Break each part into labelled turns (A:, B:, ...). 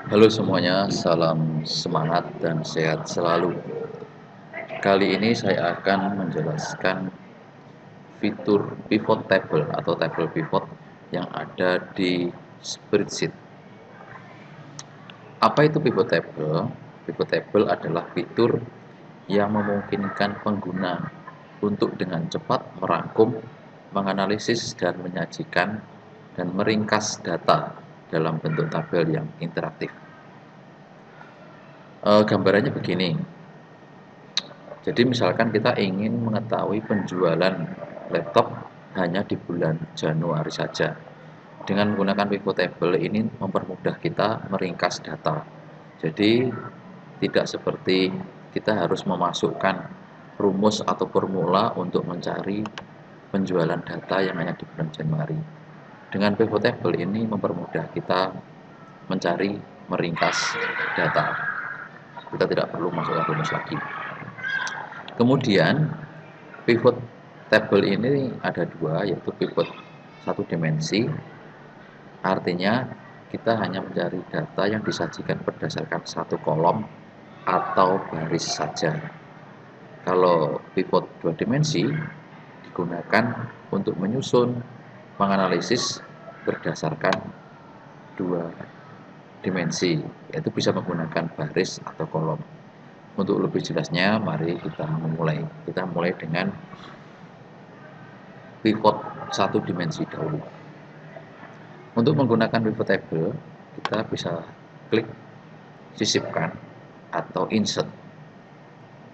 A: Halo semuanya, salam semangat dan sehat selalu. Kali ini saya akan menjelaskan fitur pivot table atau table pivot yang ada di spreadsheet. Apa itu pivot table? Pivot table adalah fitur yang memungkinkan pengguna untuk dengan cepat merangkum, menganalisis dan menyajikan dan meringkas data dalam bentuk tabel yang interaktif. Gambarannya begini. Jadi misalkan kita ingin mengetahui penjualan laptop hanya di bulan Januari saja. Dengan menggunakan pivot table ini mempermudah kita meringkas data. Jadi tidak seperti kita harus memasukkan rumus atau formula untuk mencari penjualan data yang hanya di bulan Januari. Dengan pivot table ini mempermudah kita mencari meringkas data. Kita tidak perlu masukkan rumus lagi. Kemudian pivot table ini ada dua, yaitu pivot satu dimensi, artinya kita hanya mencari data yang disajikan berdasarkan satu kolom atau baris saja. Kalau pivot dua dimensi digunakan untuk menyusun, menganalisis berdasarkan dua dimensi, yaitu bisa menggunakan baris atau kolom. Untuk lebih jelasnya, mari kita memulai. Kita mulai dengan pivot satu dimensi dahulu. Untuk menggunakan pivot table, kita bisa klik sisipkan atau insert.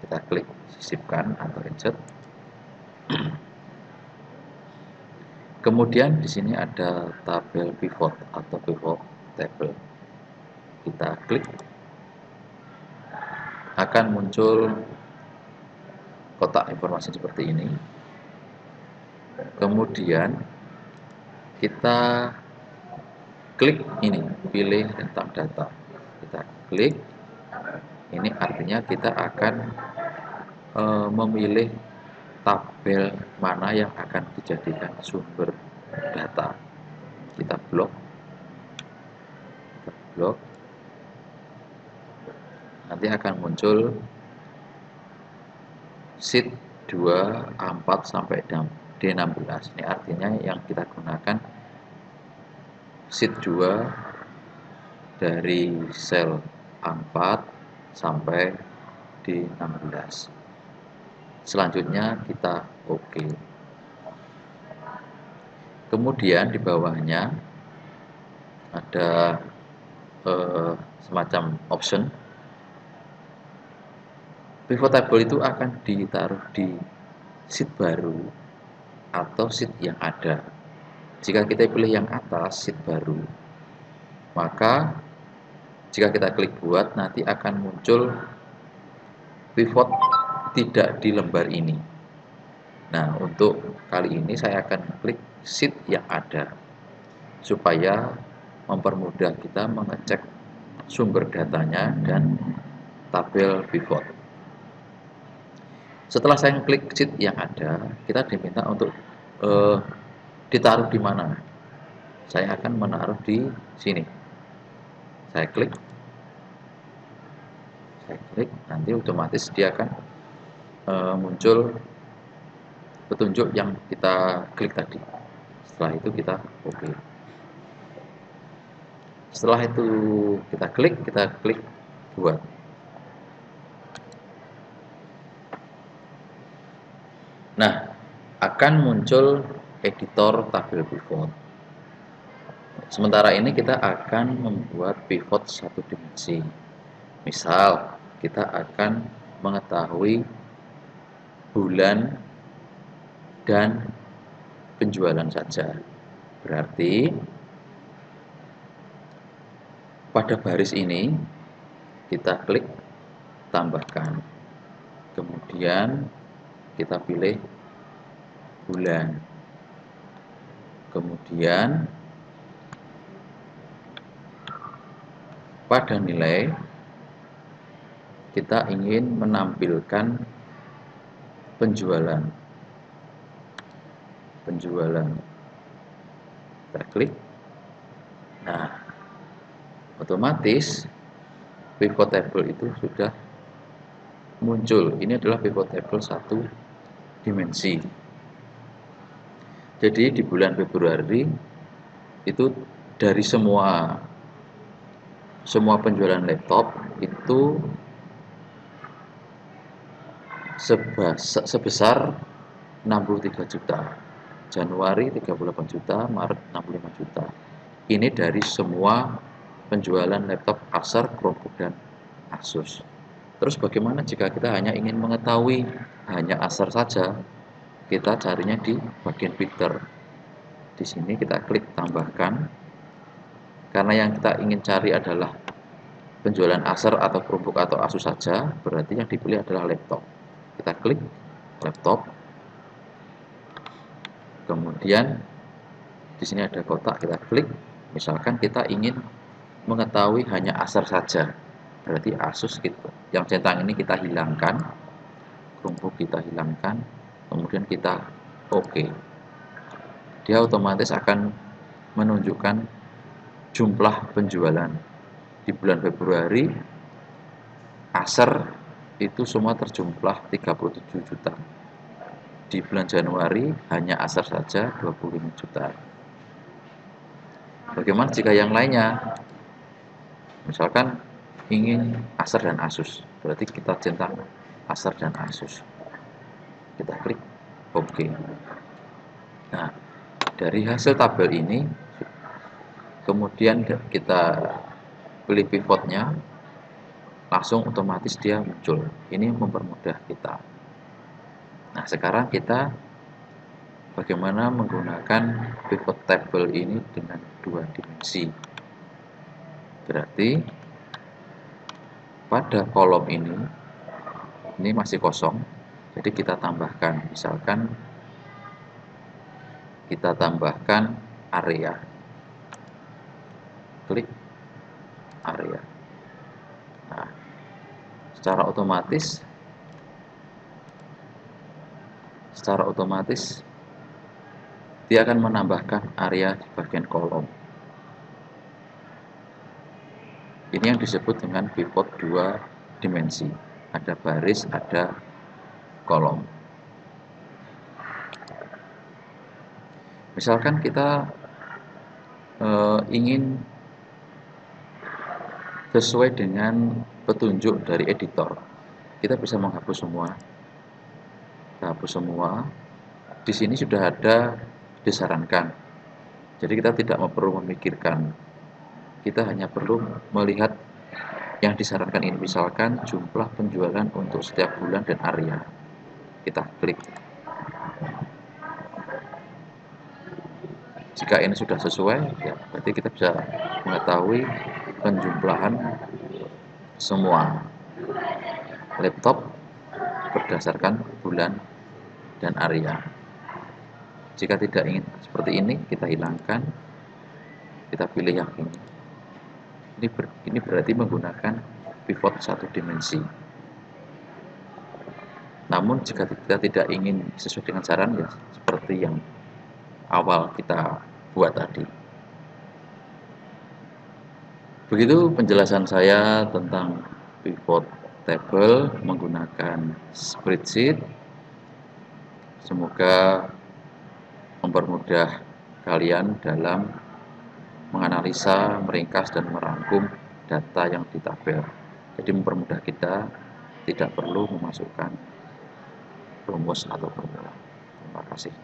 A: Kita klik sisipkan atau insert. Kemudian di sini ada tabel pivot atau pivot table. Kita klik, akan muncul kotak informasi seperti ini. Kemudian kita klik ini, pilih tentang data. Kita klik, ini artinya kita akan memilih tabel mana yang akan dijadikan sumber data. Kita blok, nanti akan muncul sheet 2, A4 sampai D16. Ini artinya yang kita gunakan sheet 2 dari sel A4 sampai D16. Selanjutnya kita OK. Kemudian di bawahnya ada semacam option. Pivot table itu akan ditaruh di sheet baru atau sheet yang ada. Jika kita pilih yang atas, sheet baru, maka jika kita klik buat, nanti akan muncul pivot tidak di lembar ini. Nah, untuk kali ini saya akan klik sheet yang ada supaya mempermudah kita mengecek sumber datanya dan tabel pivot. Setelah saya klik sheet yang ada, kita diminta untuk ditaruh di mana. Saya akan menaruh di sini. Saya klik, nanti otomatis dia akan muncul petunjuk yang kita klik tadi. Setelah itu kita OK. Setelah itu kita klik buat. Nah, akan muncul editor tabel pivot. Sementara ini kita akan membuat pivot satu dimensi. Misal, kita akan mengetahui bulan dan penjualan saja. Berarti pada baris ini kita klik tambahkan. Kemudian kita pilih bulan. Kemudian pada nilai kita ingin menampilkan penjualan. Kita klik. Nah, otomatis pivot table itu sudah muncul. Ini adalah pivot table satu dimensi. Jadi di bulan Februari itu dari semua penjualan laptop itu sebesar 63 juta. Januari 38 juta, Maret 65 juta. Ini dari semua penjualan laptop Acer, Chromebook, dan Asus. Terus bagaimana jika kita hanya ingin mengetahui hanya Acer saja? Kita carinya di bagian filter. Di sini kita klik tambahkan. Karena yang kita ingin cari adalah penjualan Acer atau Chromebook atau Asus saja, berarti yang dipilih adalah laptop. Kita klik laptop. Kemudian di sini ada kotak, kita klik. Misalkan kita ingin mengetahui hanya Acer saja, berarti Asus gitu. Yang centang ini kita hilangkan, Chromebook kita hilangkan, kemudian kita OK. Dia otomatis akan menunjukkan jumlah penjualan di bulan Februari. Acer itu semua terjumlah 37 juta. Di bulan Januari hanya Acer saja 25 juta. Bagaimana jika yang lainnya? Misalkan ingin Acer dan Asus, berarti kita centang Acer dan Asus. Kita klik OK. Nah, dari hasil tabel ini, kemudian kita pilih pivotnya, langsung otomatis dia muncul. Ini mempermudah kita. Nah, sekarang kita bagaimana menggunakan pivot table ini dengan dua dimensi. Berarti pada kolom ini masih kosong, jadi kita tambahkan, misalkan kita tambahkan area. Klik area. Nah, secara otomatis dia akan menambahkan area di bagian kolom. Ini yang disebut dengan pivot dua dimensi. Ada baris, ada kolom. Misalkan kita ingin sesuai dengan petunjuk dari editor, kita bisa menghapus semua. Kita hapus semua. Di sini sudah ada disarankan. Jadi kita tidak perlu memikirkan. Kita hanya perlu melihat yang disarankan ini, misalkan jumlah penjualan untuk setiap bulan dan area. Kita klik. Jika ini sudah sesuai, ya berarti kita bisa mengetahui penjumlahan semua laptop berdasarkan bulan dan area. Jika tidak ingin seperti ini, kita hilangkan, kita pilih yang ini. Ini berarti menggunakan pivot satu dimensi. Namun jika kita tidak ingin sesuai dengan saran, ya seperti yang awal kita buat tadi. Begitu penjelasan saya tentang pivot table menggunakan spreadsheet. Semoga mempermudah kalian dalam menganalisa, meringkas, dan merangkum data yang di tabel. Jadi mempermudah kita, tidak perlu memasukkan rumus atau formula. Terima kasih.